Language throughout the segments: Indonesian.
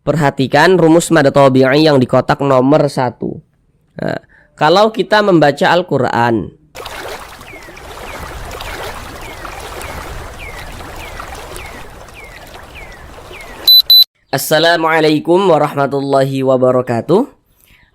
Perhatikan rumus mad tabi'i yang di kotak nomor 1. Nah, kalau kita membaca Al-Quran, Assalamualaikum warahmatullahi wabarakatuh.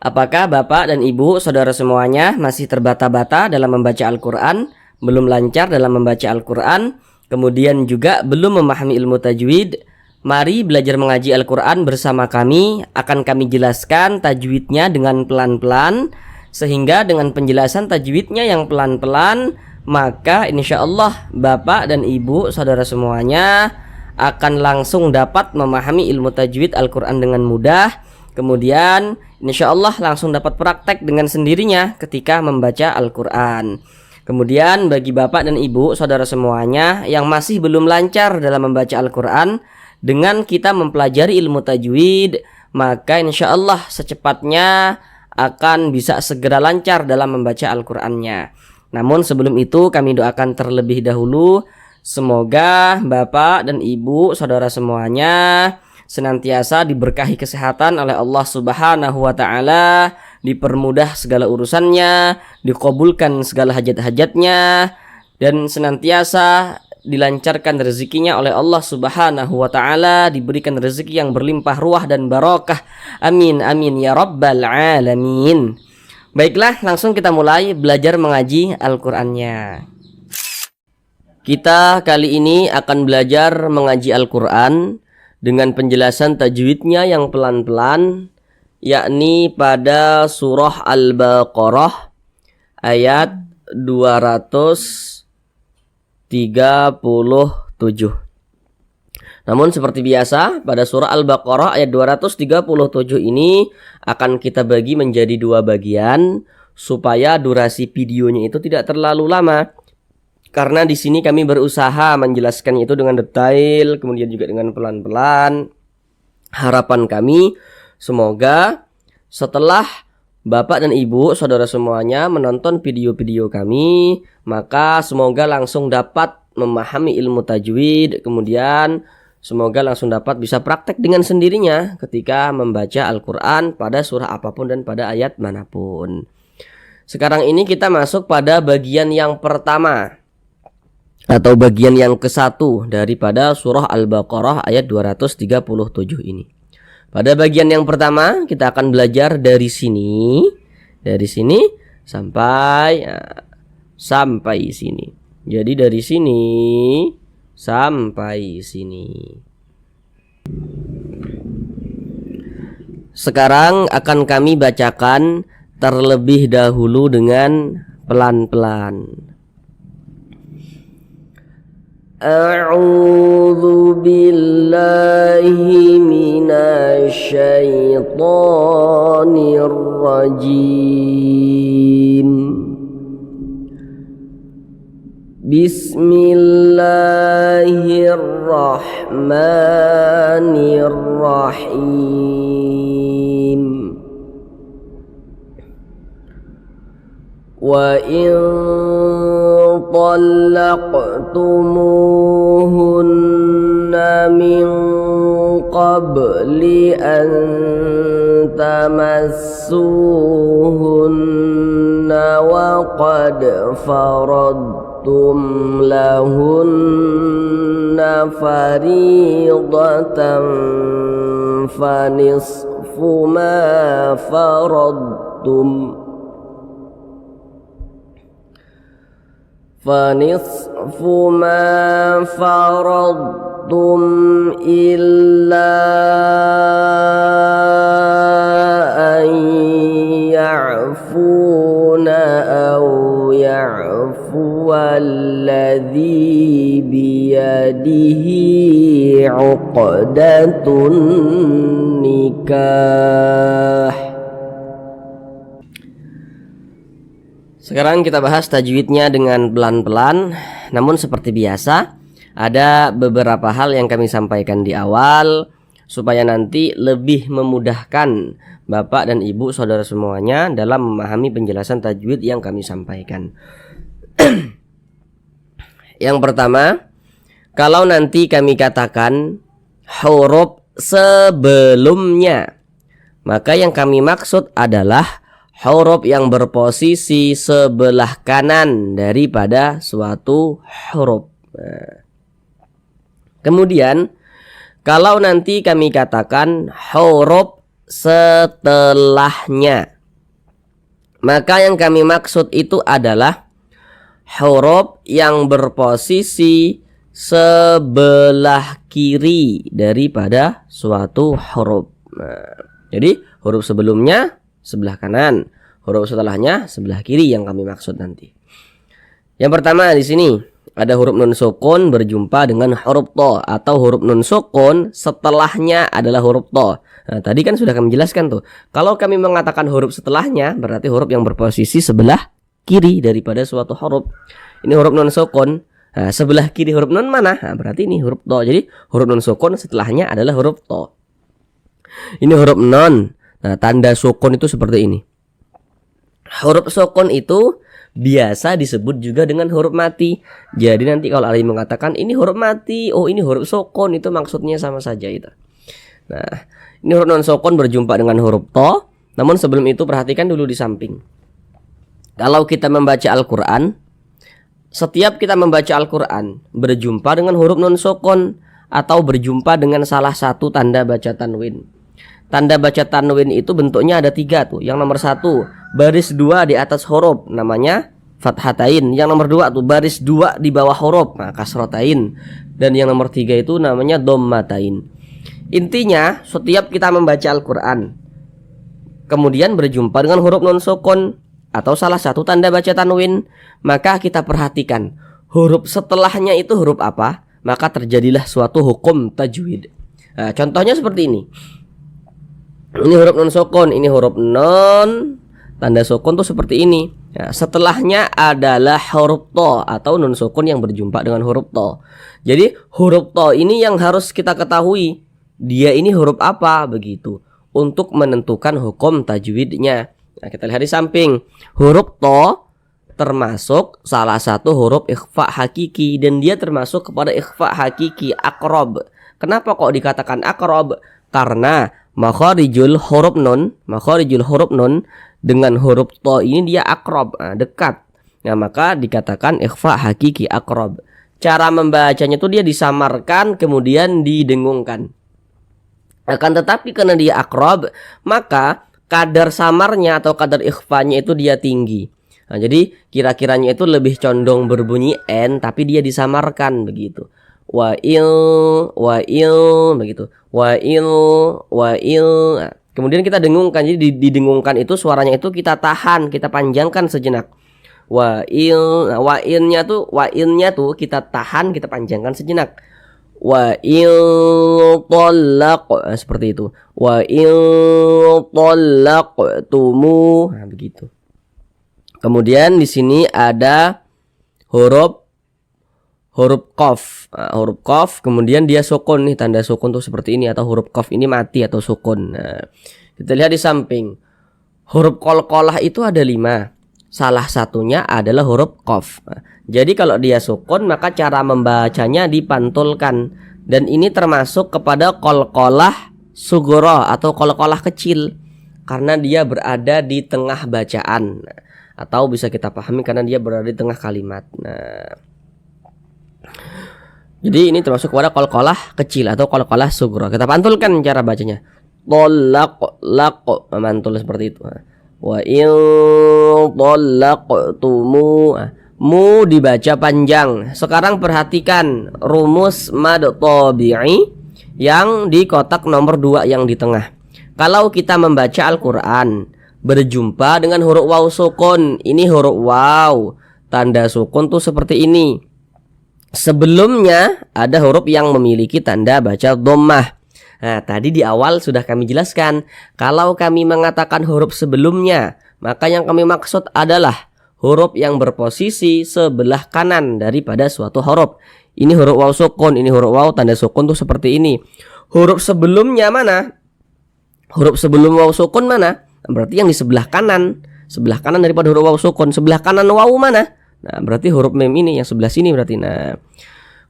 Apakah Bapak dan Ibu, saudara semuanya masih terbata-bata dalam membaca Al-Quran, belum lancar dalam membaca Al-Quran, kemudian juga belum memahami ilmu tajwid? Mari belajar mengaji Al-Quran bersama kami. Akan kami jelaskan tajwidnya dengan pelan-pelan, sehingga dengan penjelasan tajwidnya yang pelan-pelan, maka insya Allah Bapak dan Ibu, saudara semuanya akan langsung dapat memahami ilmu tajwid Al-Quran dengan mudah. Kemudian insya Allah langsung dapat praktek dengan sendirinya ketika membaca Al-Quran. Kemudian bagi Bapak dan Ibu, saudara semuanya yang masih belum lancar dalam membaca Al-Quran, dengan kita mempelajari ilmu tajwid, maka insya Allah secepatnya akan bisa segera lancar dalam membaca Al-Qurannya. Namun sebelum itu kami doakan terlebih dahulu, semoga Bapak dan Ibu, saudara semuanya senantiasa diberkahi kesehatan oleh Allah Subhanahu wa Ta'ala, dipermudah segala urusannya, dikabulkan segala hajat-hajatnya, dan senantiasa dilancarkan rezekinya oleh Allah Subhanahu wa Ta'ala, diberikan rezeki yang berlimpah ruah dan barokah. Amin amin ya rabbal alamin. Baiklah, langsung kita mulai belajar mengaji Al-Qur'annya. Kita kali ini akan belajar mengaji Al-Qur'an dengan penjelasan tajwidnya yang pelan-pelan, yakni pada surah Al-Baqarah ayat 237. Namun seperti biasa, pada surah Al-Baqarah ayat 237 ini akan kita bagi menjadi 2 bagian supaya durasi videonya itu tidak terlalu lama. Karena di sini kami berusaha menjelaskan itu dengan detail, kemudian juga dengan pelan-pelan. Harapan kami semoga setelah Bapak dan Ibu, saudara semuanya menonton video-video kami, maka semoga langsung dapat memahami ilmu tajwid, kemudian semoga langsung dapat bisa praktek dengan sendirinya ketika membaca Al-Quran pada surah apapun dan pada ayat manapun. Sekarang ini kita masuk pada bagian yang pertama, atau bagian yang ke-1 daripada surah Al-Baqarah ayat 237 ini. Pada bagian yang pertama kita akan belajar dari sini sampai sini. Jadi dari sini sampai sini. Sekarang akan kami bacakan terlebih dahulu dengan pelan-pelan. A'udzu billahi minasy syaithanir rajim. Bismillahirrahmanirrahim. Wa in طلقتموهن من قبل أن تمسوهن وقد فرضتم لهن فريضة فنصف ما فرضتم إلا أن يعفون أو يعفو الذي بيده عقدة النكاح. Sekarang kita bahas tajwidnya dengan pelan-pelan. Namun seperti biasa, ada beberapa hal yang kami sampaikan di awal supaya nanti lebih memudahkan Bapak dan Ibu, saudara semuanya dalam memahami penjelasan tajwid yang kami sampaikan. Yang pertama, kalau nanti kami katakan huruf sebelumnya. Maka yang kami maksud adalah huruf yang berposisi sebelah kanan daripada suatu huruf. Nah, kemudian kalau nanti kami katakan huruf setelahnya, maka yang kami maksud itu adalah huruf yang berposisi sebelah kiri daripada suatu huruf. Nah, jadi huruf sebelumnya sebelah kanan, huruf setelahnya sebelah kiri yang kami maksud nanti. Yang pertama di sini ada huruf nun sukun berjumpa dengan huruf to, atau huruf nun sukun setelahnya adalah huruf to. Nah, tadi kan sudah kami jelaskan tuh. Kalau kami mengatakan huruf setelahnya berarti huruf yang berposisi sebelah kiri daripada suatu huruf. Ini huruf nun sukun. Nah, sebelah kiri huruf nun mana? Nah, berarti ini huruf to. Jadi huruf nun sukun setelahnya adalah huruf to. Ini huruf non. Nah, tanda sukun itu seperti ini. Huruf sukun itu biasa disebut juga dengan huruf mati. Jadi nanti kalau alim mengatakan ini huruf mati, oh ini huruf sukun, itu maksudnya sama saja itu. Nah, ini huruf non sukun berjumpa dengan huruf to. Namun sebelum itu perhatikan dulu di samping. Kalau kita membaca Al-Quran, setiap kita membaca Al-Quran berjumpa dengan huruf non sukun atau berjumpa dengan salah satu tanda baca tanwin. Tanda baca tanwin itu bentuknya ada 3 tuh. Yang nomor 1 baris 2 di atas huruf, namanya fathatain. Yang nomor 2 tuh baris 2 di bawah huruf, nah, kasrotain. Dan yang nomor 3 itu namanya dhammatain. Intinya setiap kita membaca Al-Quran kemudian berjumpa dengan huruf non sukun atau salah satu tanda baca tanwin, maka kita perhatikan huruf setelahnya itu huruf apa, maka terjadilah suatu hukum tajwid. Nah, contohnya seperti ini. Ini huruf non sukun, ini huruf non, tanda sukun tuh seperti ini. Nah, setelahnya adalah huruf to atau nun sukun yang berjumpa dengan huruf to. Jadi huruf to ini yang harus kita ketahui, dia ini huruf apa begitu, untuk menentukan hukum tajwidnya. Nah, kita lihat di samping. Huruf to termasuk salah satu huruf ikhfa hakiki, dan dia termasuk kepada ikhfa hakiki aqrab. Kenapa kok dikatakan aqrab? Karena makharijul huruf nun dengan huruf to ini dia aqrab, dekat. Nah, maka dikatakan ikhfa hakiki aqrab. Cara membacanya itu dia disamarkan kemudian didengungkan. Akan tetapi karena dia aqrab, maka kadar samarnya atau kadar ikhfanya itu dia tinggi. Nah, jadi kira-kiranya itu lebih condong berbunyi n, tapi dia disamarkan begitu. Wa'il begitu. Wa'il. Nah, kemudian kita dengungkan. Jadi didengungkan itu suaranya itu kita tahan, kita panjangkan sejenak. Wa'il. Nah, wa'ilnya tuh kita tahan, kita panjangkan sejenak. Wa'il talaq, seperti itu. Wa'il talaqtumu. Nah, begitu. Kemudian di sini ada huruf qaf. Nah, huruf qaf kemudian dia sukun nih, tanda sukun tuh seperti ini, atau huruf qaf ini mati atau sukun. Nah, kita lihat di samping. Huruf qalqalah itu ada 5. Salah satunya adalah huruf qaf. Nah, jadi kalau dia sukun maka cara membacanya dipantulkan, dan ini termasuk kepada qalqalah sughra atau qalqalah kecil karena dia berada di tengah bacaan. Nah, atau bisa kita pahami karena dia berada di tengah kalimat. Nah, jadi ini termasuk kepada qalqalah kecil atau qalqalah sughra. Kita pantulkan cara bacanya. Talaq, mantul seperti itu. Wa in talaqtumu, mu dibaca panjang. Sekarang perhatikan rumus mad tabi'i yang di kotak nomor 2 yang di tengah. Kalau kita membaca Al-Qur'an berjumpa dengan huruf waw sukun, ini huruf waw, tanda sukun tuh seperti ini. Sebelumnya ada huruf yang memiliki tanda baca dhammah. Nah, tadi di awal sudah kami jelaskan, kalau kami mengatakan huruf sebelumnya, maka yang kami maksud adalah huruf yang berposisi sebelah kanan daripada suatu huruf. Ini huruf waw sukun, ini huruf waw tanda sukun tuh seperti ini. Huruf sebelumnya mana? Huruf sebelum waw sukun mana? Berarti yang di sebelah kanan daripada huruf waw sukun. Sebelah kanan waw mana? Nah, berarti huruf mim ini yang sebelah sini berarti. Nah,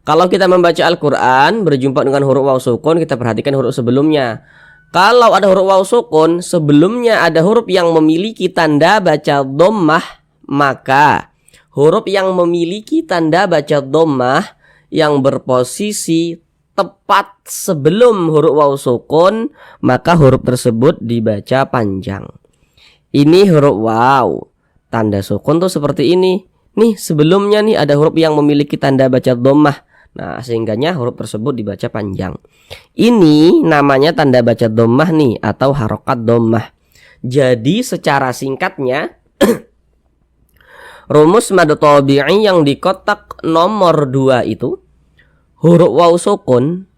Kalau kita membaca Al-Quran berjumpa dengan huruf waw sukun, kita perhatikan huruf sebelumnya. Kalau ada huruf waw sukun, sebelumnya ada huruf yang memiliki tanda baca dhammah, maka huruf yang memiliki tanda baca dhammah yang berposisi tepat sebelum huruf waw sukun, maka huruf tersebut dibaca panjang. Ini huruf waw, tanda sukun tuh seperti ini. Nih sebelumnya nih ada huruf yang memiliki tanda baca dhammah. Nah, sehingganya huruf tersebut dibaca panjang. Ini namanya tanda baca dhammah nih, atau harokat dhammah. Jadi secara singkatnya rumus mad tabi'i yang di kotak nomor 2 itu, huruf waw sukun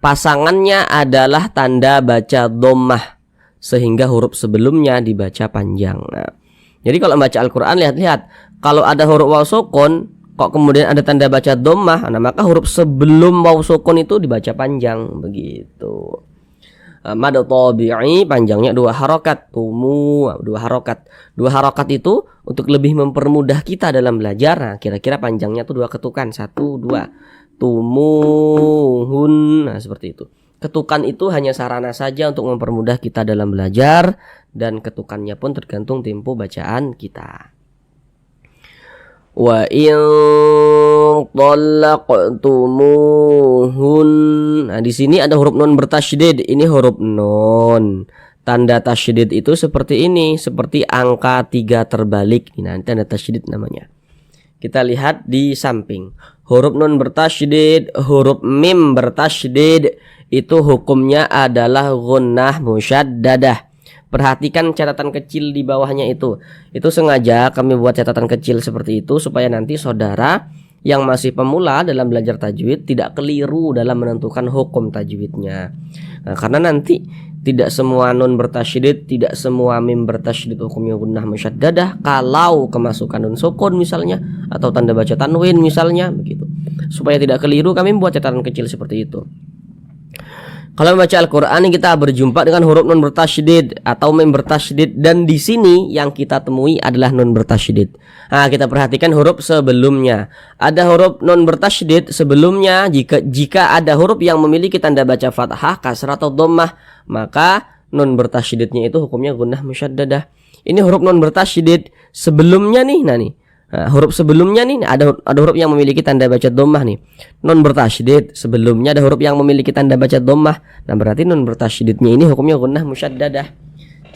pasangannya adalah tanda baca dhammah, sehingga huruf sebelumnya dibaca panjang. Nah, jadi kalau baca Al-Quran, lihat-lihat, kalau ada huruf waw sukun kok kemudian ada tanda baca dhammah, nah maka huruf sebelum waw sukun itu dibaca panjang, begitu. Mad tabi'i panjangnya 2 harokat, tumu 2 harokat. 2 harokat itu untuk lebih mempermudah kita dalam belajar. Nah, kira-kira panjangnya tuh 2 ketukan, 1 2, tumuhun. Nah, seperti itu. Ketukan itu hanya sarana saja untuk mempermudah kita dalam belajar, dan ketukannya pun tergantung tempo bacaan kita. Wa in talaqtumuhun. Nah, di sini ada huruf nun bertasydid. Ini huruf nun. Tanda tasydid itu seperti ini, seperti angka 3 terbalik. Nah, ini tanda tasydid namanya. Kita lihat di samping. Huruf nun bertasydid, huruf mim bertasydid, itu hukumnya adalah gunnah musyaddadah. Perhatikan catatan kecil di bawahnya itu. Itu sengaja kami buat catatan kecil seperti itu supaya nanti saudara yang masih pemula dalam belajar tajwid tidak keliru dalam menentukan hukum tajwidnya. Nah, karena nanti tidak semua nun bertasydid, tidak semua mim bertasydid hukumnya gunnah musyaddadah kalau kemasukan nun sukun misalnya, atau tanda baca tanwin misalnya, begitu. Supaya tidak keliru kami buat catatan kecil seperti itu. Kalau membaca Al-Quran kita berjumpa dengan huruf nun bertasydid atau mim bertasydid, dan di sini yang kita temui adalah nun bertasydid. Nah, kita perhatikan huruf sebelumnya. Ada huruf nun bertasydid sebelumnya, jika ada huruf yang memiliki tanda baca fathah, kasrah atau dhammah, maka nun bertasydidnya itu hukumnya gunnah musyaddadah. Ini huruf nun bertasydid sebelumnya nih. Nah, huruf sebelumnya nih ada huruf yang memiliki tanda baca dhammah nih. Nun bertasydid sebelumnya ada huruf yang memiliki tanda baca dhammah. Nah, berarti nun bertasydidnya ini hukumnya gunnah musyaddadah.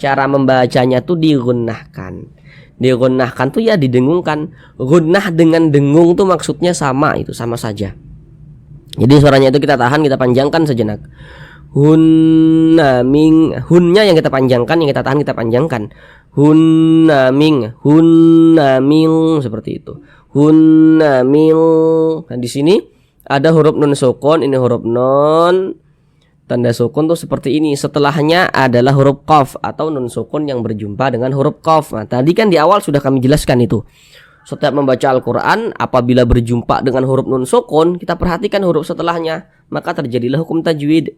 Cara membacanya tuh digunnahkan. Digunnahkan tuh ya didengungkan. Gunnah dengan dengung tuh maksudnya sama, itu sama saja. Jadi suaranya itu kita tahan, kita panjangkan sejenak. Hunna ming, hunnya yang kita panjangkan, yang kita tahan kita panjangkan. Hunna ming, seperti itu. Hunna ming. Nah, di sini ada huruf nun sukun, ini huruf nun. Tanda sukun tuh seperti ini. Setelahnya adalah huruf qaf atau nun sukun yang berjumpa dengan huruf qaf. Nah, tadi kan di awal sudah kami jelaskan itu. Setiap membaca Al-Quran, apabila berjumpa dengan huruf nun sukun, kita perhatikan huruf setelahnya, maka terjadilah hukum tajwid.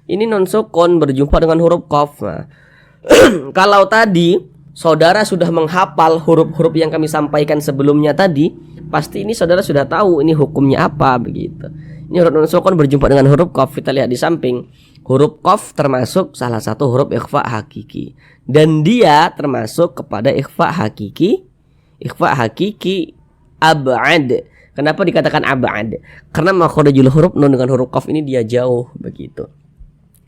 Ini nun sukun berjumpa dengan huruf qaf. Nah, kalau tadi saudara sudah menghafal huruf-huruf yang kami sampaikan sebelumnya tadi, pasti ini saudara sudah tahu ini hukumnya apa, begitu. Ini huruf nun sukun berjumpa dengan huruf qaf. Kita lihat di samping. Huruf qaf termasuk salah satu huruf ikhfa hakiki, dan dia termasuk kepada ikhfa hakiki. Ikhfa hakiki ab'ad. Kenapa dikatakan ab'ad? Karena makhrajul huruf nun dengan huruf qaf ini dia jauh, begitu.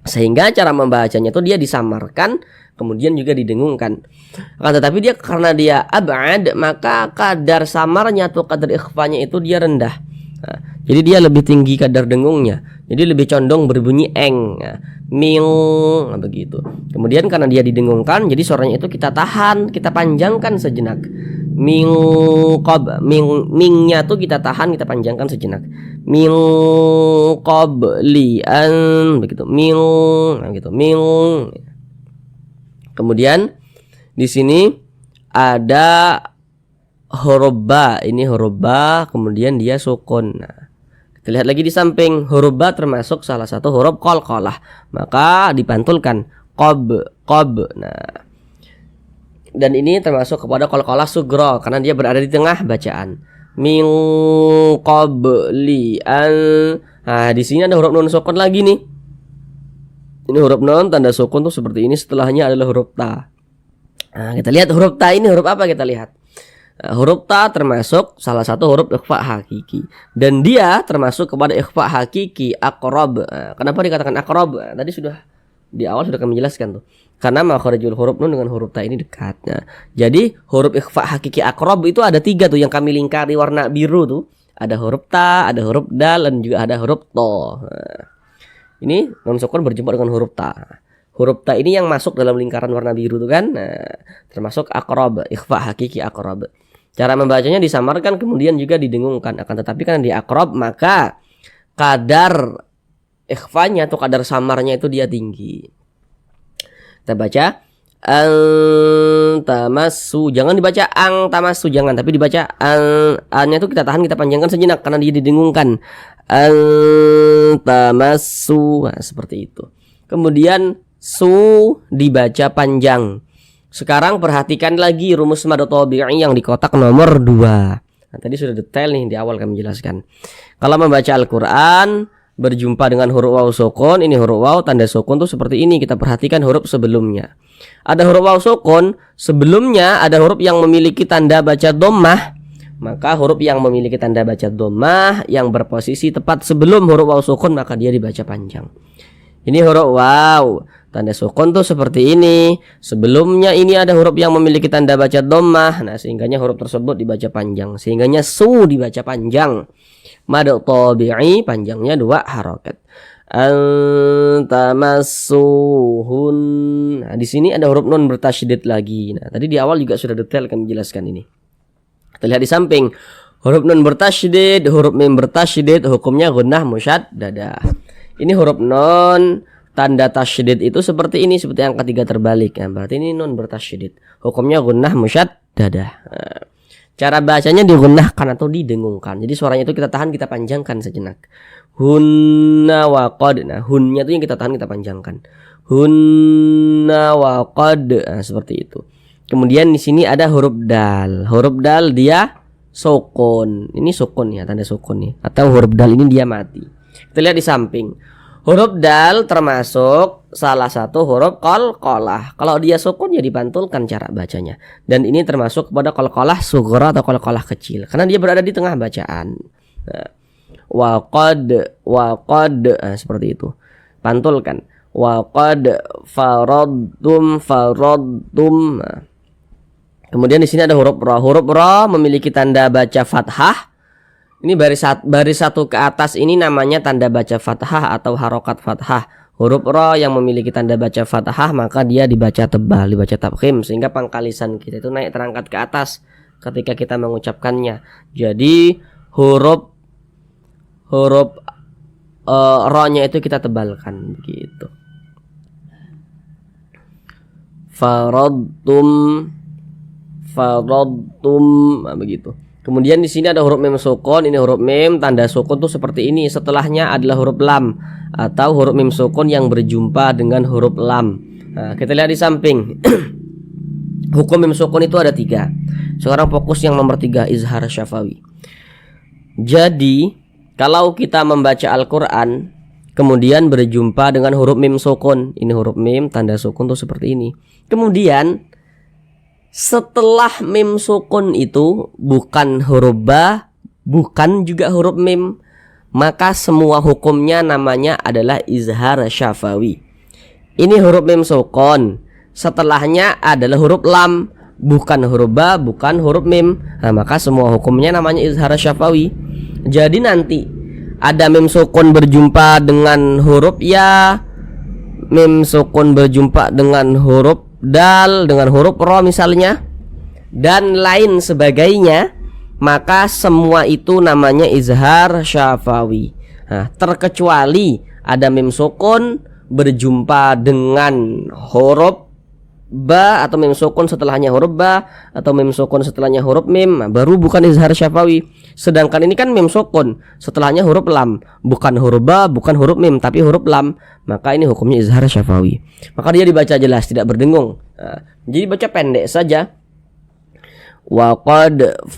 Sehingga cara membacanya itu dia disamarkan, kemudian juga didengungkan. Akan tetapi dia karena dia ab'ad, maka kadar samarnya atau kadar ikhfanya itu dia rendah. Nah, jadi dia lebih tinggi kadar dengungnya. Jadi lebih condong berbunyi eng. Nah, ming, begitu. Kemudian karena dia didengungkan, jadi suaranya itu kita tahan, kita panjangkan sejenak. Ming qab, mingnya tuh kita tahan, kita panjangkan sejenak. Ming qablian, begitu. Ming, nah gitu. Ming. Kemudian di sini ada huruf ba. Ini huruf ba, kemudian dia sukun. Nah, kita lihat lagi di samping. Huruf ba termasuk salah satu huruf qalqalah, maka dipantulkan qab. Nah, dan ini termasuk kepada qalqalah sugro karena dia berada di tengah bacaan. min qabli an. Nah, di sini ada huruf nun sukun lagi nih. Ini huruf nun tanda sukun tuh seperti ini, setelahnya adalah huruf ta. Nah, kita lihat huruf ta ini huruf apa, kita lihat. Nah, huruf ta termasuk salah satu huruf ikhfa hakiki dan dia termasuk kepada ikhfa hakiki aqrab. Nah, kenapa dikatakan aqrab? Nah, tadi sudah di awal sudah kami jelaskan tuh. Karena makharijul huruf nun dengan huruf ta ini dekat. Nah, jadi huruf ikhfa hakiki aqrab itu ada 3 tuh yang kami lingkari warna biru tuh. Ada huruf ta, ada huruf dal, dan juga ada huruf to. Nah, ini nun sukun berjumpa dengan huruf ta. Huruf ta ini yang masuk dalam lingkaran warna biru tuh kan. Nah, termasuk aqrab, ikhfa hakiki aqrab. Cara membacanya disamarkan kemudian juga didengungkan. Akan tetapi kan di aqrab maka kadar ikhfanya atau kadar samarnya itu dia tinggi. Kita baca tamassu, jangan dibaca ang tamassu, jangan, tapi dibaca an-nya itu kita tahan, kita panjangkan sejenak karena dia didengungkan. Tamassu, nah, seperti itu. Kemudian su dibaca panjang. Sekarang perhatikan lagi rumus mad tabi'i yang di kotak nomor 2. Nah, tadi sudah detail nih di awal kami jelaskan. Kalau membaca Al-Qur'an berjumpa dengan huruf waw sukun, ini huruf waw tanda sukun tuh seperti ini. Kita perhatikan huruf sebelumnya. Ada huruf waw sukun, sebelumnya ada huruf yang memiliki tanda baca dhammah. Maka huruf yang memiliki tanda baca dhammah yang berposisi tepat sebelum huruf waw sukun maka dia dibaca panjang. Ini huruf waw, tanda sukun tuh seperti ini. Sebelumnya ini ada huruf yang memiliki tanda baca dhammah. Nah, sehingganya huruf tersebut dibaca panjang. Sehingganya su dibaca panjang. Mad tabi'i panjangnya 2 harokat. Antamassuhun. Nah, di sini ada huruf nun bertasydid lagi. Nah, tadi di awal juga sudah detail kami jelaskan ini. Kita lihat di samping. Huruf nun bertasydid, huruf mim bertasydid, hukumnya gunnah musyaddadah. Ini huruf nun tanda tasydid itu seperti ini, seperti angka 3 terbalik. Nah, berarti ini nun bertasydid. Hukumnya gunnah musyaddadah. Nah, cara bacanya digunnahkan atau didengungkan. Jadi suaranya itu kita tahan, kita panjangkan sejenak. Hunna wa qad. Nah, hunnya itu yang kita tahan, kita panjangkan. Hunna wa qad. Nah, seperti itu. Kemudian di sini ada huruf dal. Huruf dal dia sukun. Ini sukun ya, tanda sukun nih. Atau huruf dal ini dia mati. Kita lihat di samping. Huruf dal termasuk salah satu huruf qalqalah. Kalau dia sukun ya dipantulkan cara bacanya. Dan ini termasuk kepada qalqalah sughra atau qalqalah kecil karena dia berada di tengah bacaan. Nah, wa qad nah, seperti itu. Pantulkan. Wa qad faradtum. Nah. Kemudian di sini ada huruf ra. Huruf ra memiliki tanda baca fathah. Ini baris satu ke atas ini namanya tanda baca fathah atau harokat fathah. Huruf ra yang memiliki tanda baca fathah maka dia dibaca tebal, dibaca tafkhim sehingga pangkalisan kita itu naik terangkat ke atas ketika kita mengucapkannya. Jadi huruf ra-nya itu kita tebalkan begitu. Faradtum, nah, begitu. Kemudian di sini ada huruf mim sukun. Ini huruf mim tanda sukun tuh seperti ini. Setelahnya adalah huruf lam atau huruf mim sukun yang berjumpa dengan huruf lam. Nah, kita lihat di samping. Hukum mim sukun itu ada 3. Sekarang fokus yang nomor 3, izhar syafawi. Jadi kalau kita membaca Al-Quran kemudian berjumpa dengan huruf mim sukun, ini huruf mim tanda sukun tuh seperti ini. Kemudian setelah mim sukun itu bukan huruf ba, bukan juga huruf mim, maka semua hukumnya namanya adalah izhar syafawi. Ini huruf mim sukun, setelahnya adalah huruf lam, bukan huruf ba, bukan huruf mim. Nah, maka semua hukumnya namanya izhar syafawi. Jadi nanti ada mim sukun berjumpa dengan huruf ya, mim sukun berjumpa dengan huruf dal, dengan huruf ra misalnya, dan lain sebagainya, maka semua itu namanya izhar syafawi. Nah, terkecuali ada mim sukun berjumpa dengan huruf ba atau mim sukun setelahnya huruf ba atau mim sukun setelahnya huruf mim, baru bukan izhar syafawi. Sedangkan ini kan mim sukun setelahnya huruf lam, bukan huruf ba, bukan huruf mim, tapi huruf lam, maka ini hukumnya izhar syafawi. Maka dia dibaca jelas, tidak berdengung. Nah, jadi baca pendek saja. Wa qad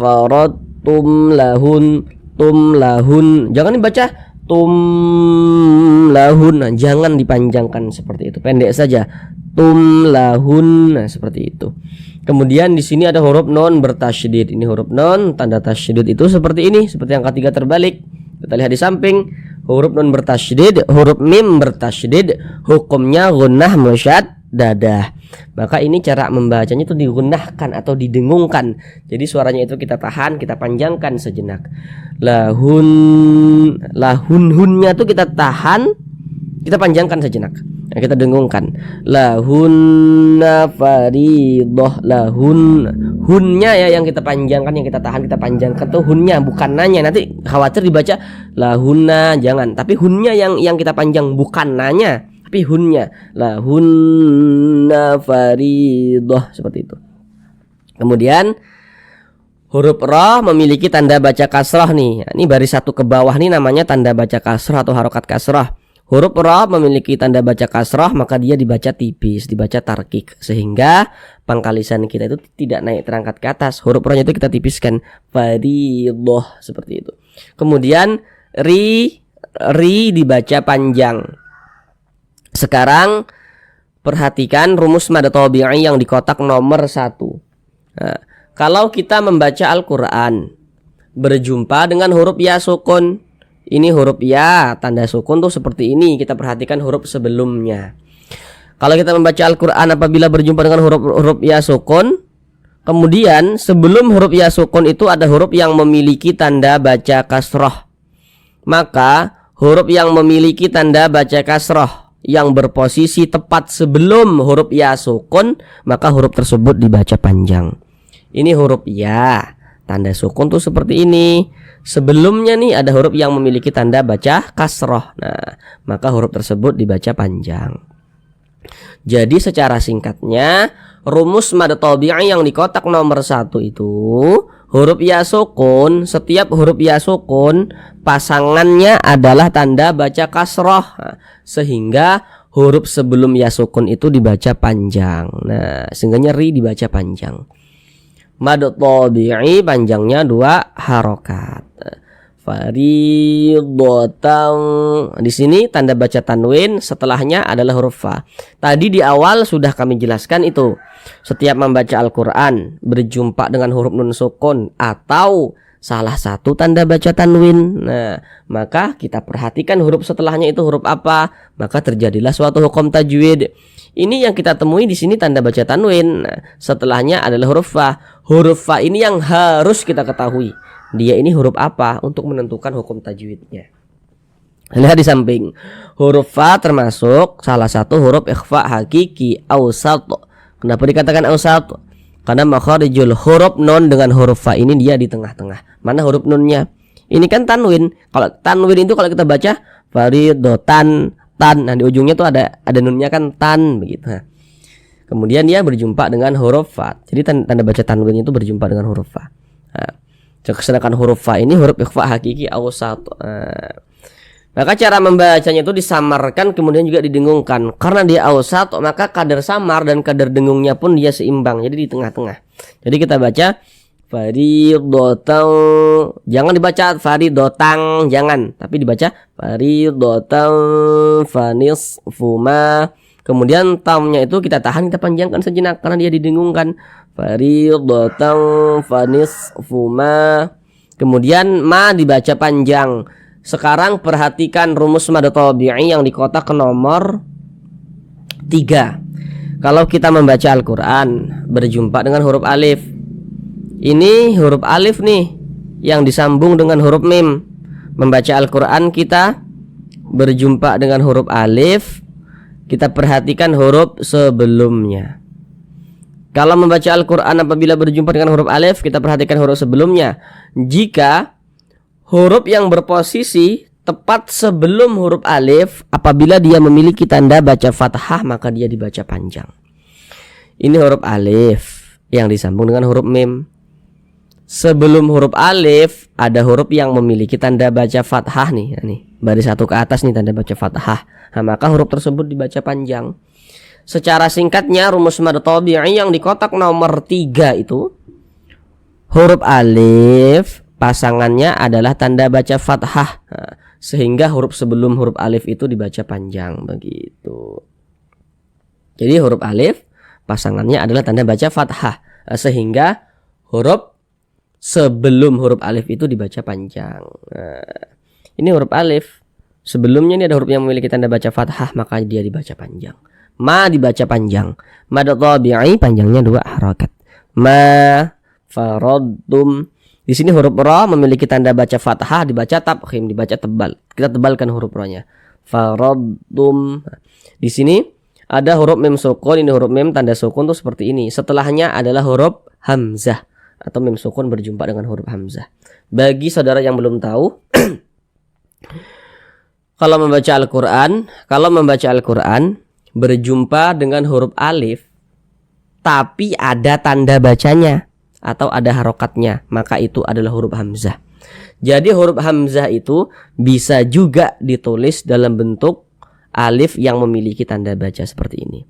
tumlahun, tumlahun. Jangan dibaca tumlahun. Nah, jangan dipanjangkan seperti itu. Pendek saja. Tumlahun. Nah, seperti itu. Kemudian di sini ada huruf non bertasydid. Ini huruf non, tanda tasydid itu seperti ini, seperti yang ketiga terbalik. Kita lihat di samping, huruf non bertasydid, huruf mim bertasydid, hukumnya gunnah musyaddadah. Maka ini cara membacanya itu digunnahkan atau didengungkan. Jadi suaranya itu kita tahan, kita panjangkan sejenak. Lahun, lahun, hunnya itu kita tahan, kita panjangkan sejenak. Nah, kita dengungkan. Lahunna faridah, lahun. Hunnya ya yang kita panjangkan, yang kita tahan, kita panjangkan tuh hunnya, bukan nanya. Nanti khawatir dibaca lahunna, jangan. Tapi hunnya yang kita panjang, bukan nanya, tapi hunnya. Lahunna faridah, seperti itu. Kemudian huruf ra memiliki tanda baca kasrah nih. Ini baris satu ke bawah nih namanya tanda baca kasrah atau harokat kasrah. Huruf ra memiliki tanda baca kasrah, maka dia dibaca tipis, dibaca tarkik, sehingga pangkalisan kita itu tidak naik terangkat ke atas. Huruf ra-nya itu kita tipiskan, faridah, seperti itu. Kemudian ri dibaca panjang. Sekarang perhatikan rumus mad tabi'i yang di kotak nomor 1. Nah, kalau kita membaca Al-Quran berjumpa dengan huruf ya sukun, ini huruf ya, tanda sukun tuh seperti ini. Kita perhatikan huruf sebelumnya. Kalau kita membaca Al-Quran apabila berjumpa dengan huruf ya sukun, kemudian sebelum huruf ya sukun itu ada huruf yang memiliki tanda baca kasrah, maka huruf yang memiliki tanda baca kasrah yang berposisi tepat sebelum huruf ya sukun, maka huruf tersebut dibaca panjang. Ini huruf ya, tanda sukun tuh seperti ini. Sebelumnya nih ada huruf yang memiliki tanda baca kasroh. Nah, maka huruf tersebut dibaca panjang. Jadi secara singkatnya, rumus mad tabi'i yang di kotak nomor 1 itu, huruf ya sukun, setiap huruf ya sukun pasangannya adalah tanda baca kasroh. Nah, sehingga huruf sebelum ya sukun itu dibaca panjang. Nah, sehingga ri dibaca panjang. Mad tabi'i panjangnya 2 harokat. Faridatan. Di sini tanda baca tanwin, setelahnya adalah huruf fa. Tadi di awal sudah kami jelaskan itu. Setiap membaca Al-Quran berjumpa dengan huruf nun sukun atau salah satu tanda baca tanwin, nah, maka kita perhatikan huruf setelahnya itu huruf apa, maka terjadilah suatu hukum tajwid. Ini yang kita temui di sini tanda baca tanwin. Nah, setelahnya adalah huruf fa. Huruf fa ini yang harus kita ketahui. Dia ini huruf apa untuk menentukan hukum tajwidnya. Lihat di samping. Huruf fa termasuk salah satu huruf ikhfa hakiki awsat. Kenapa dikatakan awsat? Karena makharijul huruf nun dengan huruf fa ini dia di tengah-tengah. Mana huruf nunnya? Ini kan tanwin. Kalau tanwin itu kalau kita baca faridotan, tan, nah di ujungnya tuh ada nunnya kan tan begitu. Nah, kemudian dia berjumpa dengan huruf fa. Jadi tanda baca tanwin itu berjumpa dengan huruf fa. Nah, sedangkan huruf fa ini huruf ikhfa hakiki awsat. Nah, maka cara membacanya itu disamarkan kemudian juga didengungkan. Karena dia awsat, maka kadar samar dan kadar dengungnya pun dia seimbang. Jadi di tengah-tengah. Jadi kita baca faridotang, jangan dibaca faridotang, jangan, tapi dibaca faridotang fanis fuma. Kemudian tamnya itu kita tahan, kita panjangkan sejenak karena dia didengungkan. Faridotang fanis fuma. Kemudian ma dibaca panjang. Sekarang perhatikan rumus mad tabi'i yang di kotak nomor 3. Kalau kita membaca Al-Quran berjumpa dengan huruf alif, ini huruf alif nih yang disambung dengan huruf mim. Membaca Al-Quran kita berjumpa dengan huruf alif, kita perhatikan huruf sebelumnya. Kalau membaca Al-Quran apabila berjumpa dengan huruf alif, kita perhatikan huruf sebelumnya. Jika huruf yang berposisi tepat sebelum huruf alif, apabila dia memiliki tanda baca fathah, maka dia dibaca panjang. Ini huruf alif yang disambung dengan huruf mim. Sebelum huruf alif ada huruf yang memiliki tanda baca fathah nih. Nah, nih baris satu ke atas nih tanda baca fathah. Nah, maka huruf tersebut dibaca panjang. Secara singkatnya rumus mad tabi'i yang di kotak nomor 3 itu, huruf alif pasangannya adalah tanda baca fathah. Nah, sehingga huruf sebelum huruf alif itu dibaca panjang begitu. Jadi huruf alif pasangannya adalah tanda baca fathah, sehingga huruf sebelum huruf alif itu dibaca panjang. Nah, ini huruf alif. Sebelumnya ini ada huruf yang memiliki tanda baca fathah, maka dia dibaca panjang. Ma dibaca panjang. Mad tabi'i panjangnya 2 harakat. Ma faradtum. Di sini huruf ra memiliki tanda baca fathah, dibaca tafkhim, dibaca tebal. Kita tebalkan huruf ra-nya. Faradtum. Di sini ada huruf mim sukun, ini huruf mim tanda sukun tuh seperti ini. Setelahnya adalah huruf hamzah atau mim sukun berjumpa dengan huruf hamzah. Bagi saudara yang belum tahu, kalau membaca Al-Qur'an berjumpa dengan huruf alif tapi ada tanda bacanya atau ada harokatnya, maka itu adalah huruf hamzah. Jadi huruf hamzah itu bisa juga ditulis dalam bentuk alif yang memiliki tanda baca seperti ini.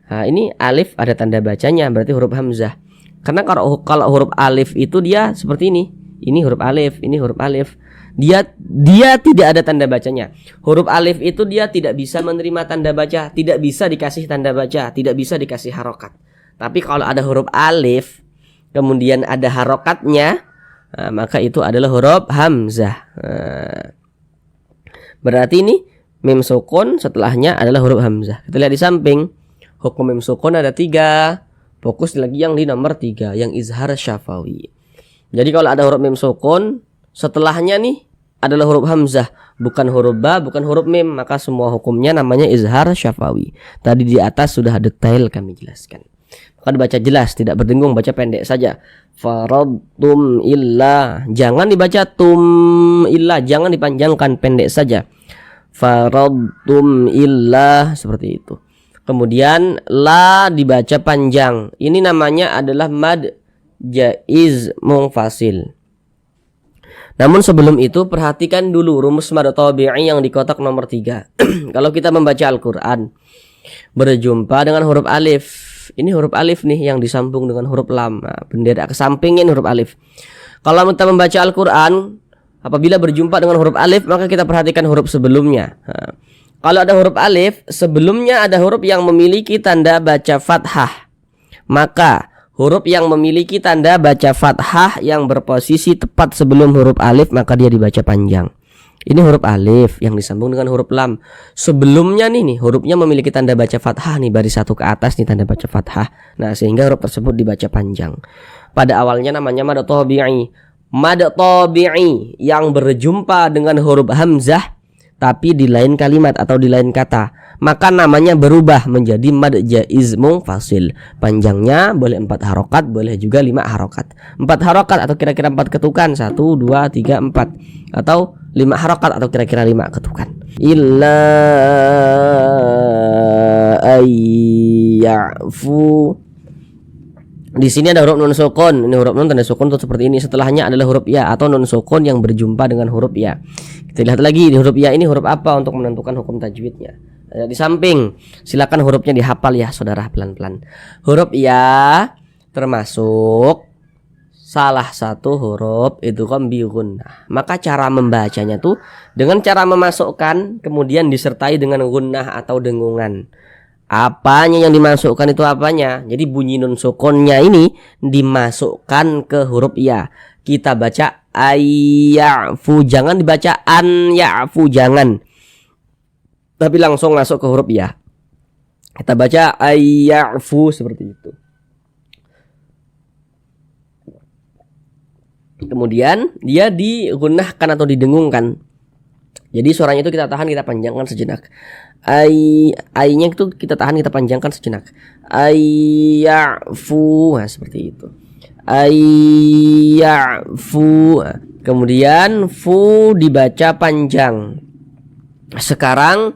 Nah, ini alif ada tanda bacanya, berarti huruf hamzah. Karena kalau huruf alif itu dia seperti ini. Ini huruf alif, ini huruf alif. Dia tidak ada tanda bacanya. Huruf alif itu dia tidak bisa menerima tanda baca, tidak bisa dikasih tanda baca, tidak bisa dikasih harokat. Tapi kalau ada huruf alif kemudian ada harokatnya, maka itu adalah huruf hamzah. Berarti ini mim sukun setelahnya adalah huruf hamzah. Kita lihat di samping. Hukum mim sukun ada 3. Fokus lagi yang di nomor 3, yang izhar syafawi. Jadi kalau ada huruf mim sukun, setelahnya nih adalah huruf hamzah, bukan huruf ba, bukan huruf mim, maka semua hukumnya namanya izhar syafawi. Tadi di atas sudah detail kami jelaskan. Maka dibaca jelas, tidak berdengung, baca pendek saja. Faradtum illa, jangan dibaca tum illa, jangan dipanjangkan, pendek saja. Faradtum illa, seperti itu. Kemudian la dibaca panjang. Ini namanya adalah mad jaiz munfasil. Namun sebelum itu perhatikan dulu rumus mad tabi'i yang di kotak nomor 3. Kalau kita membaca Al-Qur'an berjumpa dengan huruf alif, ini huruf alif nih yang disambung dengan huruf lam. Nah, bendera ke sampingin huruf alif. Kalau kita membaca Al-Qur'an apabila berjumpa dengan huruf alif, maka kita perhatikan huruf sebelumnya. Nah, kalau ada huruf alif, sebelumnya ada huruf yang memiliki tanda baca fathah, maka huruf yang memiliki tanda baca fathah yang berposisi tepat sebelum huruf alif, maka dia dibaca panjang. Ini huruf alif yang disambung dengan huruf lam. Sebelumnya nih hurufnya memiliki tanda baca fathah nih, baris 1 ke atas nih tanda baca fathah. Nah, sehingga huruf tersebut dibaca panjang. Pada awalnya namanya mad tabi'i. Mad tabi'i yang berjumpa dengan huruf hamzah tapi di lain kalimat atau di lain kata, maka namanya berubah menjadi mad jaiz munfasil. Panjangnya boleh 4 harokat, boleh juga 5 harokat. 4 harokat atau kira-kira 4 ketukan, 1, 2, 3, 4. Atau 5 harokat atau kira-kira 5 ketukan. Illa ayyafu. Di sini ada huruf nun sukun. Ini huruf nun tanda sukun itu seperti ini. Setelahnya adalah huruf ya atau nun sukun yang berjumpa dengan huruf ya. Kita lihat lagi di huruf ya ini huruf apa untuk menentukan hukum tajwidnya. Di samping, silakan hurufnya dihafal ya saudara pelan-pelan. Huruf ya termasuk salah satu huruf idgham bi gunnah. Maka cara membacanya tuh dengan cara memasukkan kemudian disertai dengan gunnah atau dengungan. Apanya yang dimasukkan itu apanya? Jadi bunyi nun sukunnya ini dimasukkan ke huruf ya. Kita baca ayyafu, jangan dibaca an ya'fu, jangan. Tapi langsung masuk ke huruf ya. Kita baca ayyafu seperti itu. Kemudian dia digunnahkan atau didengungkan. Jadi suaranya itu kita tahan, kita panjangkan sejenak. Ai-nya itu kita tahan, kita panjangkan sejenak. Ayyafu, nah, seperti itu. Ayyafu. Kemudian fu dibaca panjang. Sekarang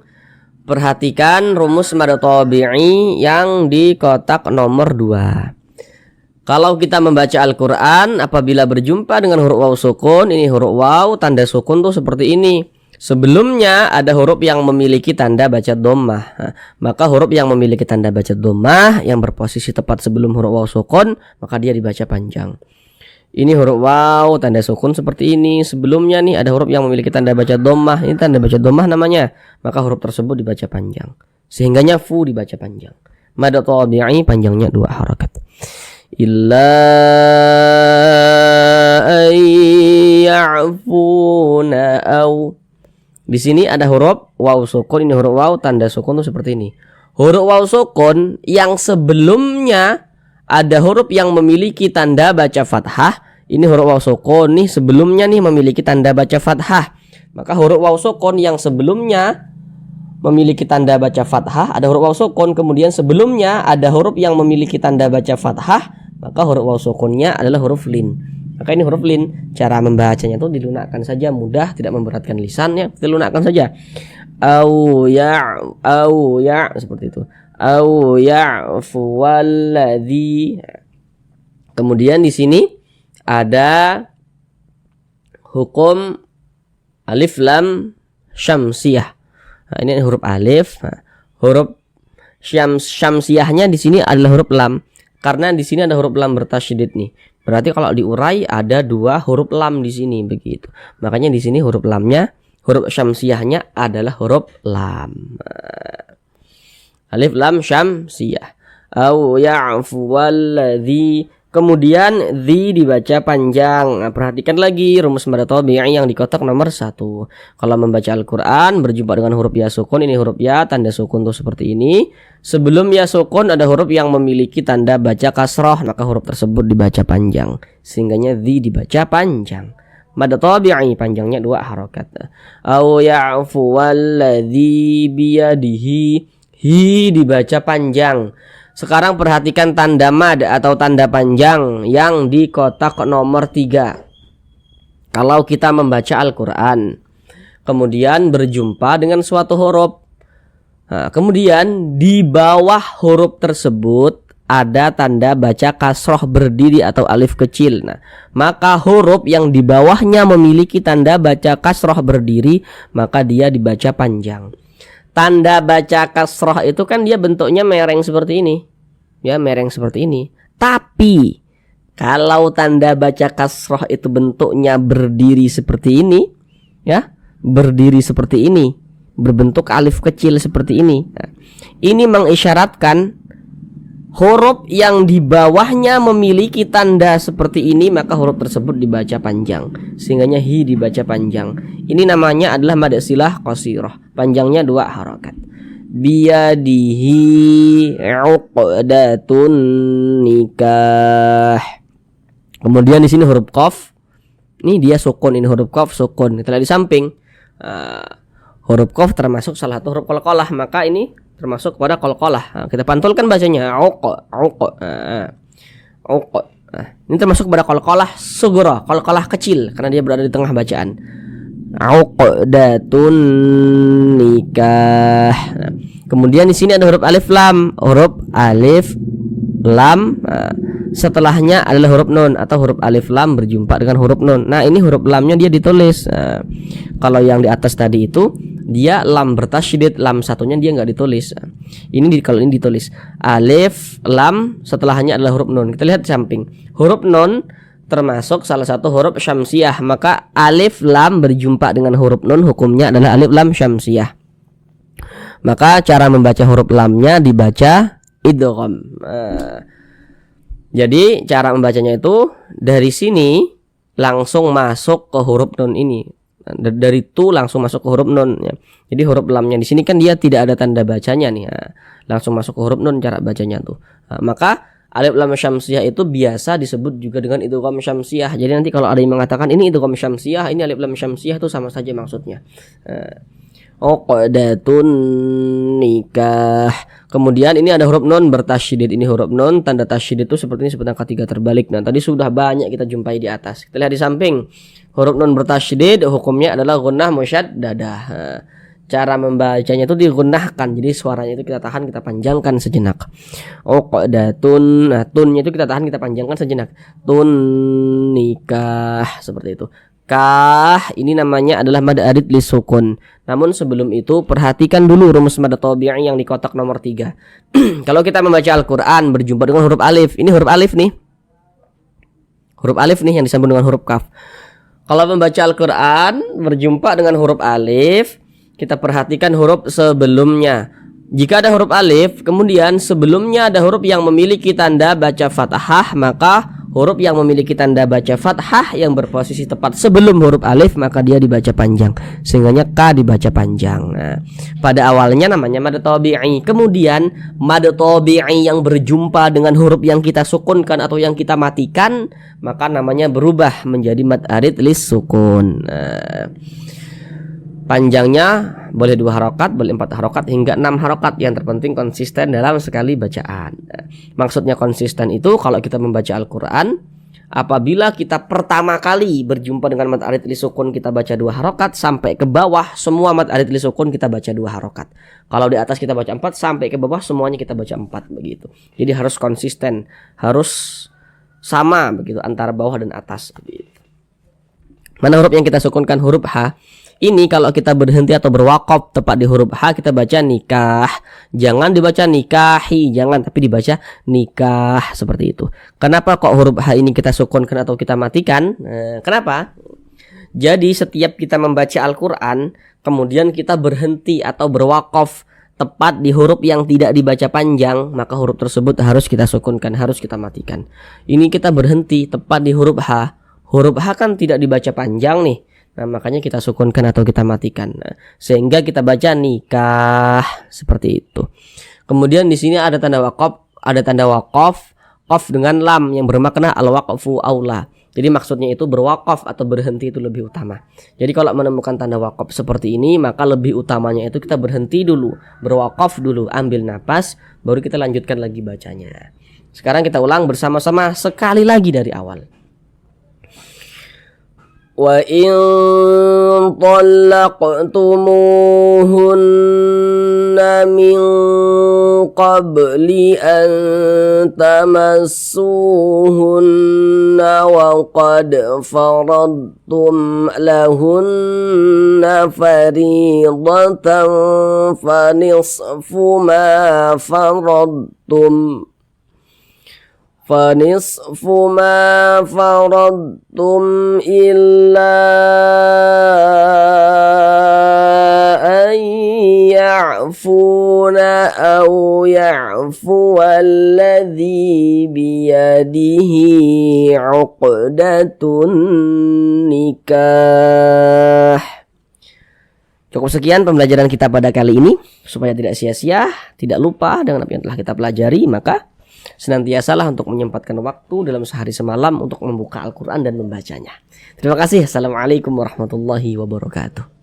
perhatikan rumus mad tabi'i yang di kotak nomor 2. Kalau kita membaca Al-Qur'an apabila berjumpa dengan huruf waw sukun, ini huruf waw tanda sukun tuh seperti ini. Sebelumnya ada huruf yang memiliki tanda baca dhammah. Maka huruf yang memiliki tanda baca dhammah yang berposisi tepat sebelum huruf waw sukun, maka dia dibaca panjang. Ini huruf waw tanda sukun seperti ini. Sebelumnya nih ada huruf yang memiliki tanda baca dhammah. Ini tanda baca dhammah namanya. Maka huruf tersebut dibaca panjang. Sehingganya fu dibaca panjang. Mad tabi'i panjangnya 2 harakat. Illa ya'funa aw. Di sini ada huruf waw sukun. Ini huruf waw tanda sukun tuh seperti ini. Huruf waw sukun yang sebelumnya ada huruf yang memiliki tanda baca fathah. Ini huruf waw sukun nih sebelumnya nih memiliki tanda baca fathah. Maka huruf waw sukun yang sebelumnya memiliki tanda baca fathah, ada huruf waw sukun, kemudian sebelumnya ada huruf yang memiliki tanda baca fathah, maka huruf waw sukunnya adalah huruf lin. Maka ini huruf lin, cara membacanya itu dilunakkan saja, mudah, tidak memberatkan lisannya, dilunakkan saja. Au ya seperti itu. Au ya'fu walladzi. Kemudian di sini ada hukum alif lam syamsiyah. Nah, ini huruf alif. Nah, huruf syamsiyahnya di sini adalah huruf lam. Karena di sini ada huruf lam bertasydid nih. Berarti kalau diurai ada 2 huruf lam di sini begitu. Makanya di sini huruf lamnya, huruf syamsiyahnya adalah huruf lam. Alif lam syamsiyah. Au ya'fu walladzi. Kemudian dzi dibaca panjang. Nah, perhatikan lagi rumus mad tabi'i yang di kotak nomor 1. Kalau membaca Al-Qur'an berjumpa dengan huruf ya sukun, ini huruf ya tanda sukun tuh seperti ini. Sebelum ya sukun ada huruf yang memiliki tanda baca kasrah, maka huruf tersebut dibaca panjang. Sehingganya dzi dibaca panjang. Mad tabi'i panjangnya 2 harakat. Au ya'fu walladzi biyadihi. Hi dibaca panjang. Sekarang perhatikan tanda mad atau tanda panjang yang di kotak nomor 3. Kalau kita membaca Al-Quran kemudian berjumpa dengan suatu huruf, nah, kemudian di bawah huruf tersebut ada tanda baca kasroh berdiri atau alif kecil. Nah, maka huruf yang di bawahnya memiliki tanda baca kasroh berdiri, maka dia dibaca panjang. Tanda baca kasroh itu kan dia bentuknya mereng seperti ini. Ya, mereng seperti ini. Tapi kalau tanda baca kasroh itu bentuknya berdiri seperti ini, ya, berdiri seperti ini, berbentuk alif kecil seperti ini. Nah, ini mengisyaratkan huruf yang di bawahnya memiliki tanda seperti ini, maka huruf tersebut dibaca panjang. Sehingganya hi dibaca panjang. Ini namanya adalah mad silah qasirah. Panjangnya 2 harakat. Biyadihi 'uqdatun nikah. Kemudian di sini huruf qaf. Ini dia sukun, ini huruf qaf sukun. Kita lihat di samping. Huruf qaf termasuk salah satu huruf qalqalah, maka ini termasuk kepada qalqalah. Nah, kita pantulkan bacanya ini termasuk kepada qalqalah sughra, qalqalah kecil karena dia berada di tengah bacaan. Uqdatun nikah. Nah, kemudian di sini ada huruf alif lam, huruf alif lam. Nah, setelahnya adalah huruf nun atau huruf alif lam berjumpa dengan huruf nun. Nah, ini huruf lamnya dia ditulis. Nah, kalau yang di atas tadi itu dia lam bertasydid, lam satunya dia nggak ditulis. Ini kalau ini ditulis alif lam, setelahnya adalah huruf nun. Kita lihat di samping. Huruf nun termasuk salah satu huruf syamsiyah, maka alif lam berjumpa dengan huruf nun hukumnya adalah alif lam syamsiyah. Maka cara membaca huruf lamnya dibaca idgham. Jadi cara membacanya itu dari sini langsung masuk ke huruf nun ini. Dari itu langsung masuk ke huruf nun ya. Jadi huruf lamnya di sini kan dia tidak ada tanda bacanya nih. Nah, langsung masuk ke huruf nun cara bacanya tuh. Nah, maka alif lam syamsiyah itu biasa disebut juga dengan idgham syamsiyah. Jadi nanti kalau ada yang mengatakan ini idgham syamsiyah, ini alif lam syamsiyah, itu sama saja maksudnya. Uqdatun nikah. Kemudian ini ada huruf nun bertasydid. Ini huruf nun tanda tasydid itu seperti ini, seperti angka 3 terbalik. Nah, tadi sudah banyak kita jumpai di atas. Kita lihat di samping. Huruf nun bertasydid hukumnya adalah gunnah musyaddadah. Cara membacanya itu digunnahkan. Jadi suaranya itu kita tahan, kita panjangkan sejenak. Uqdatun. Nah, tunnya itu kita tahan, kita panjangkan sejenak. Tun nikah, seperti itu. Kah ini namanya adalah mad arid li sukun. Namun sebelum itu perhatikan dulu rumus mad tabi'i yang di kotak nomor 3. Kalau kita membaca Al-Qur'an berjumpa dengan huruf alif. Ini huruf alif nih. Huruf alif nih yang disambung dengan huruf kaf. Kalau membaca Al-Quran berjumpa dengan huruf alif, kita perhatikan huruf sebelumnya. Jika ada huruf alif, kemudian sebelumnya ada huruf yang memiliki tanda baca fathah, maka huruf yang memiliki tanda baca fathah yang berposisi tepat sebelum huruf alif, maka dia dibaca panjang. Sehingganya ka dibaca panjang. Nah, pada awalnya namanya mad tabi'i. Kemudian mad tabi'i yang berjumpa dengan huruf yang kita sukunkan atau yang kita matikan, maka namanya berubah menjadi mad arid lis sukun. Nah, panjangnya boleh 2 harokat, boleh 4 harokat hingga 6 harokat. Yang terpenting konsisten dalam sekali bacaan. Maksudnya konsisten itu kalau kita membaca Al-Quran, apabila kita pertama kali berjumpa dengan mad arid li sukun kita baca 2 harokat, sampai ke bawah semua mad arid li sukun kita baca 2 harokat. Kalau di atas kita baca 4, sampai ke bawah semuanya kita baca 4, begitu. Jadi harus konsisten, harus sama begitu antara bawah dan atas begitu. Mana huruf yang kita sukunkan? Huruf H. Ini kalau kita berhenti atau berwakaf tepat di huruf H, kita baca nikah. Jangan dibaca nikahi, jangan, tapi dibaca nikah, seperti itu. Kenapa kok huruf H ini kita sukunkan atau kita matikan? Kenapa? Jadi setiap kita membaca Al-Quran, kemudian kita berhenti atau berwakaf tepat di huruf yang tidak dibaca panjang, maka huruf tersebut harus kita sukunkan, harus kita matikan. Ini kita berhenti tepat di huruf H. Huruf H kan tidak dibaca panjang nih. Nah, makanya kita sukunkan atau kita matikan. Nah, sehingga kita baca nikah, seperti itu. Kemudian di sini ada tanda wakaf, qaf dengan lam yang bermakna al-waqfu aula. Jadi maksudnya itu berwakaf atau berhenti itu lebih utama. Jadi kalau menemukan tanda wakaf seperti ini, maka lebih utamanya itu kita berhenti dulu, berwakaf dulu, ambil napas, baru kita lanjutkan lagi bacanya. Sekarang kita ulang bersama-sama sekali lagi dari awal. Wa in طلقتموهن min qabli an tamassuhunna wa qad faradtum lahunna fariidatan fa nisfu ma faradtum فنصف ما فرضتم إلا أن يعفون أو يعفو الذي بيده عقدة النكاح. Cukup sekian pembelajaran kita pada kali ini. Supaya tidak sia-sia, tidak lupa dengan apa yang telah kita pelajari, maka senantiasalah untuk menyempatkan waktu dalam sehari semalam untuk membuka Al-Quran dan membacanya. Terima kasih. Assalamualaikum warahmatullahi wabarakatuh.